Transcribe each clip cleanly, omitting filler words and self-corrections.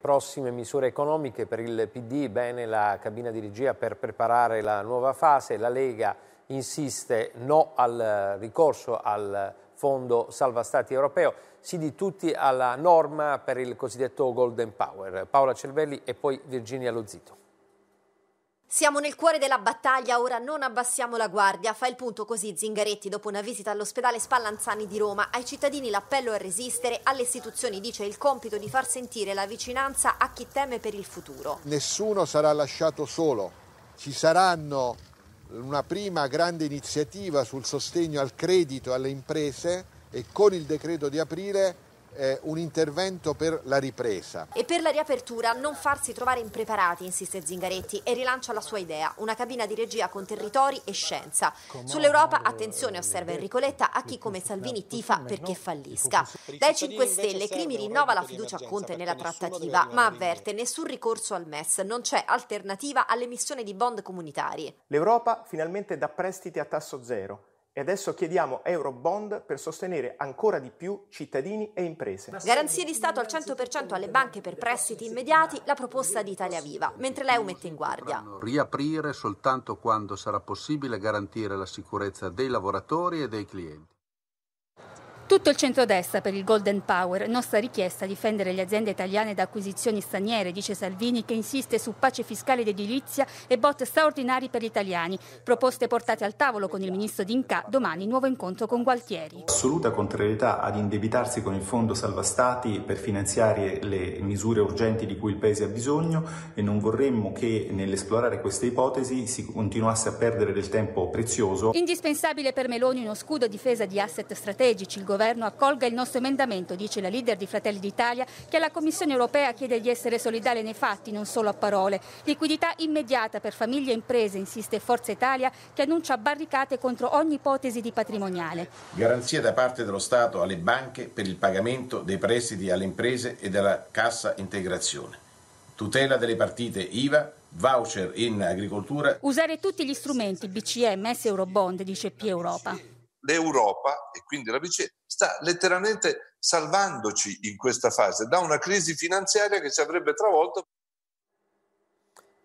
Prossime misure economiche per il PD, bene la cabina di regia per preparare la nuova fase. La Lega insiste no al ricorso al fondo salva stati europeo, sì di tutti alla norma per il cosiddetto Golden Power. Paola Cervelli e poi Virginia Lozito. Siamo nel cuore della battaglia, ora non abbassiamo la guardia. Fa il punto così Zingaretti dopo una visita all'ospedale Spallanzani di Roma. Ai cittadini l'appello a resistere, alle istituzioni dice il compito di far sentire la vicinanza a chi teme per il futuro. Nessuno sarà lasciato solo, ci saranno una prima grande iniziativa sul sostegno al credito alle imprese e con il decreto di aprile un intervento per la ripresa. E per la riapertura non farsi trovare impreparati, insiste Zingaretti e rilancia la sua idea, una cabina di regia con territori e scienza. Sull'Europa, attenzione, osserva Enrico Letta, a chi come Salvini tifa perché fallisca. Dai 5 Stelle Crimi rinnova la fiducia a Conte nella trattativa, ma avverte nessun ricorso al MES, non c'è alternativa all'emissione di bond comunitari. L'Europa finalmente dà prestiti a tasso zero. E adesso chiediamo Eurobond per sostenere ancora di più cittadini e imprese. Garanzie di Stato al 100% alle banche per prestiti immediati, la proposta di Italia Viva, mentre l'EU mette in guardia. Riaprire soltanto quando sarà possibile garantire la sicurezza dei lavoratori e dei clienti. Tutto il centrodestra per il Golden Power, nostra richiesta a difendere le aziende italiane da acquisizioni straniere, dice Salvini che insiste su pace fiscale ed edilizia e bot straordinari per gli italiani. Proposte portate al tavolo con il ministro D'Incà, domani nuovo incontro con Gualtieri. Assoluta contrarietà ad indebitarsi con il fondo salva stati per finanziare le misure urgenti di cui il Paese ha bisogno e non vorremmo che nell'esplorare queste ipotesi si continuasse a perdere del tempo prezioso. Indispensabile per Meloni uno scudo a difesa di asset strategici. Il governo accolga il nostro emendamento, dice la leader di Fratelli d'Italia, che alla Commissione europea chiede di essere solidale nei fatti, non solo a parole. Liquidità immediata per famiglie e imprese, insiste Forza Italia, che annuncia barricate contro ogni ipotesi di patrimoniale. Garanzia da parte dello Stato alle banche per il pagamento dei prestiti alle imprese e della cassa integrazione. Tutela delle partite IVA, voucher in agricoltura. Usare tutti gli strumenti, BCE, MES e Eurobond, dice P Europa. L'Europa, e quindi la BCE, sta letteralmente salvandoci in questa fase da una crisi finanziaria che ci avrebbe travolto.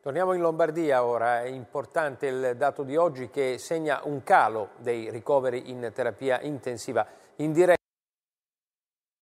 Torniamo in Lombardia ora, è importante il dato di oggi che segna un calo dei ricoveri in terapia intensiva. In diretta